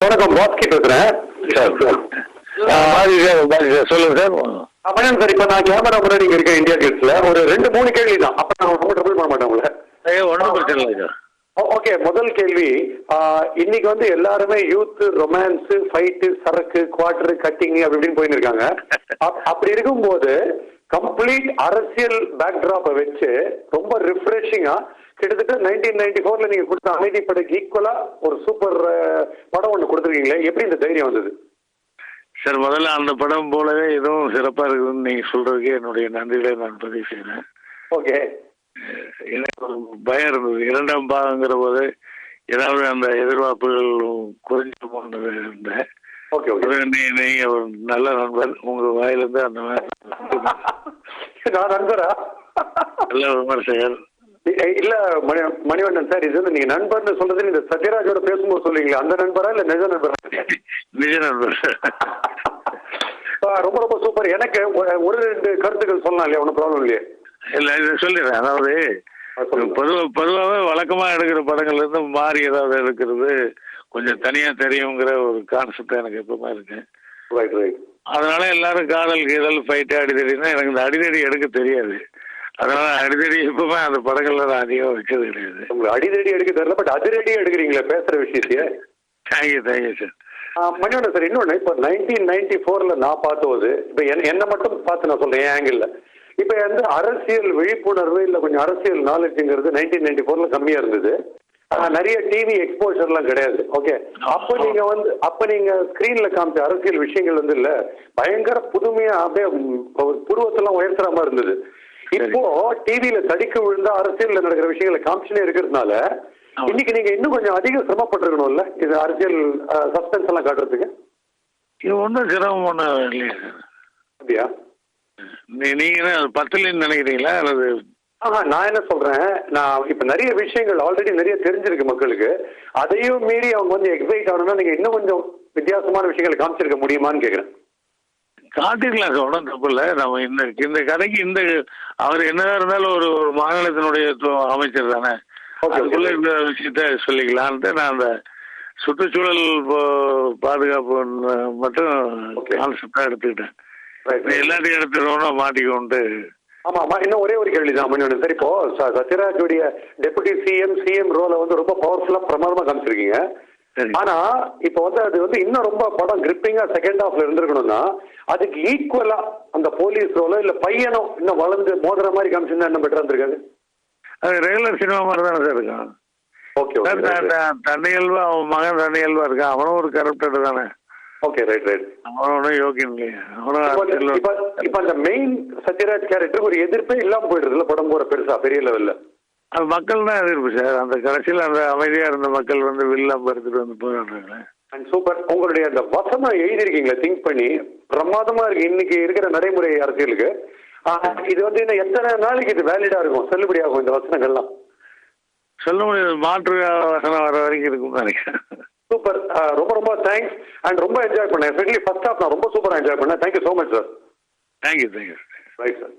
வணக்கம், பாஸ்கி பேசுறேன். சொல்லுங்க சார். மணியன் சார், இப்ப நான் கேமரா முன்னாடி இங்க இருக்கேன் இந்தியா கேட்ஸ்ல. ஒரு 2-3 கேள்வி தான். அப்ப நான் ரொம்ப ட்ரபிள் பண்ண மாட்டேன் உங்களை. ஒன்றும் பிரச்சனை இல்லை சார். ஓகே, முதல் கேள்வி. இன்னைக்கு வந்து எல்லாருமே யூத், ரொமான்ஸ், ஃபைட்டு, சரக்கு, குவார்டர், கட்டிங் அப்படி இப்படின்னு போயின்னு இருக்காங்க. அப்படி இருக்கும்போது கம்ப்ளீட் அரசியல் பேக்ட்ராப்பை வச்சு ரொம்ப ரிஃப்ரெஷிங்கா கிட்டத்தட்ட 1994ல நீங்க கொடுத்த அமைதி படைக்கு ஈக்குவலா ஒரு சூப்பர் படம் ஒண்ணு கொடுத்துருக்கீங்களே, எப்படி இந்த தைரியம் வந்தது சார்? முதல்ல அந்த படம் போலவே இதுவும் சிறப்பா இருக்குதுன்னு நீங்க சொல்றதுக்கு என்னுடைய நன்றிகளை நான் பதிவு செய்யறேன். ஓகே. எனக்கு ஒரு பயம் இருந்தது, 2ஆம் பாகங்கிற போது ஏதாவது அந்த எதிர்பார்ப்புகள் குறைஞ்சிருமோன்னு இருந்தேன். Okay okay. நீங்க ஒரு நல்ல நண்பர், உங்க வாயிலிருந்து அந்த மாதிரி நான் நண்பரா? நல்ல விமர்சகர் இல்ல மணிவண்ணன் சார், இது வந்து நீங்க நண்பர்னு சொல்றது இந்த சத்யராஜோட பேசும்போது சொல்லுவீங்களா, அந்த நண்பரா இல்ல நிஜ நண்பரா? நிஜ நண்பர். ரொம்ப ரொம்ப சூப்பர். எனக்கு ஒரு 2 கருத்துக்கள் சொல்லலாம் இல்லையா? ஒன்றும் ப்ராப்ளம் இல்லையே? இல்ல இது சொல்லிடுறேன். அதாவது பொதுவாகவே வழக்கமா எடுக்கிற படங்கள்ல இருந்து மாறி ஏதாவது எடுக்கிறது கொஞ்சம் தனியா தெரியுங்கிற ஒரு கான்செப்ட் எனக்கு எப்பவுமே இருக்கு. Right right. அதனால எல்லாரும் காதல் கீதல் ஃபைட்டு அடிதடினா எனக்கு இந்த அடிதடி எடுக்க தெரியாது. அதனால அடிதடி எப்பவுமே அந்த படங்கள்ல நான் அதிகம் வச்சது கிடையாது. உங்களுக்கு அடிதடி எடுக்க தெரியல, பட் அதிரடியா எடுக்கிறீங்களா பேசுற விஷயத்தையே? Thank you thank you sir. Manivannan sir, இன்னொன்று, இப்போ 1994ல நான் பார்த்தது, இப்போ என்னை மட்டும் பார்த்து நான் சொல்றேன் என் ஆங்கிள். இப்போ வந்து அரசியல் விழிப்புணர்வு இல்லை கொஞ்சம் அரசியல் நாலேஜுங்கிறது 1994ல கம்மியா இருந்தது. நிறைய டிவி எக்ஸ்போஷர்லாம் கிடையாது. ஓகே. அப்ப நீங்க ஸ்கிரீன்ல காமிச்ச அரசியல் விஷயங்கள் வந்து இல்ல பயங்கர புதுமையா அப்படியே புருவத்தெல்லாம் உயர்த்துற மாதிரி இருந்தது. இப்போ டிவியில தடிக்க விழுந்தா அரசியல்ல நடக்கிற விஷயங்களை காமிச்சுனே இருக்கிறதுனால இன்னைக்கு நீங்க இன்னும் கொஞ்சம் அதிக சிரமப்பட்டிருக்கணும்ல இது அரசியல் சஸ்பென்ஸ் எல்லாம் காட்டுறதுக்கு? இது ஒன்றும் சிரமம் ஒன்றும் இல்லையா சார்? அப்படியா? நீங்க பத்துலன்னு நினைக்கிறீங்களா அல்லது? நான் என்ன சொல்றேன், நான் இப்ப நிறைய விஷயங்கள் ஆல்ரெடி நிறைய தெரிஞ்சிருக்கு மக்களுக்கு. அதையும் மீறி அவங்க வந்து எக்ஸைட் ஆகணும்னா நீங்க இன்னும் கொஞ்சம் வித்தியாசமான விஷயங்களை காமிச்சிருக்க முடியுமான்னு கேக்குறேன். காட்டிருக்கலாம் சார், ஒன்றும் தப்பு இல்லை. நம்ம இந்த கதைக்கு அவர் என்னதான் இருந்தாலும் ஒரு மாநிலத்தினுடைய அமைச்சர் தானே, அதுக்குள்ள இந்த விஷயத்த சொல்லிக்கலான்ட்டு நான் அந்த சுற்றுச்சூழல் பாதுகாப்பு மட்டும் கான்செப்டா எடுத்துக்கிட்டேன். எல்லாத்தையும் எடுத்துட்டோம்னா மாட்டிக்கொண்டு. ஆமா ஆமா. இன்னும் ஒரே ஒரு கேள்வி தான் மணிவண்ணன் சார். இப்போ சத்யராஜுடைய டெபுட்டி சிஎம் ரோலை வந்து ரொம்ப பவர்ஃபுல்லா பிரமாதமா காமிச்சிருக்கீங்க. ஆனா இப்ப வந்து அது வந்து இன்னும் ரொம்ப படம் கிரிப்பிங்கா செகண்ட் ஹாஃப்ல இருந்திருக்கணும்னா அதுக்கு ஈக்குவலா அந்த போலீஸ் ரோலோ இல்ல பையனோ இன்னும் வளர்ந்து மோதுற மாதிரி காமிச்சிருந்தா என்ன பெட்டரா இருந்திருக்காது? அது ரெகுலர் சினிமா மாதிரி தானே சார் இருக்கும். தன்னியல்வா அவன் மகன் தன்னியல்வா இருக்கான், அவனும் ஒரு கரப்டட் தானே. Okay right right. அவனும் யோக்கியம் இல்லையா? அவனும் இப்ப அந்த மெயின் சத்யராஜ் கேரக்டருக்கு ஒரு எதிர்ப்பே இல்லாம போயிடுதுல படம் போற பெருசா பெரிய லெவல்ல. அது மக்கள் தான் எதிர்ப்பு சார். அந்த கடைசியில் அந்த அமைதியா இருந்த மக்கள் வந்து வில்லாம எடுத்துட்டு வந்து போறாங்க. சூப்பர். உங்களுடைய அந்த வசனம் எழுதிருக்கீங்களா திங்க் பண்ணி பிரமாதமா இருக்கு. இன்னைக்கு இருக்கிற நடைமுறை அரசியலுக்கு இது வந்து இன்னும் எத்தனை நாளைக்கு இது வேலிடா இருக்கும், செல்லுபடி ஆகும் இந்த வசனங்கள்லாம்? சொல்ல முடியாது, மாற்று வசனம் வர வரைக்கும் இருக்கும் நினைக்கிறேன். சூப்பர். ரொம்ப ரொம்ப தேங்க்ஸ் அண்ட் ரொம்ப என்ஜாய் பண்ணேன். எஸ்பெஷலி ஃபர்ஸ்ட் ஹாஃப் நான் ரொம்ப சூப்பரா என்ஜாய் பண்ணேன். Thank you so much sir. Thank you thank you. Right sir.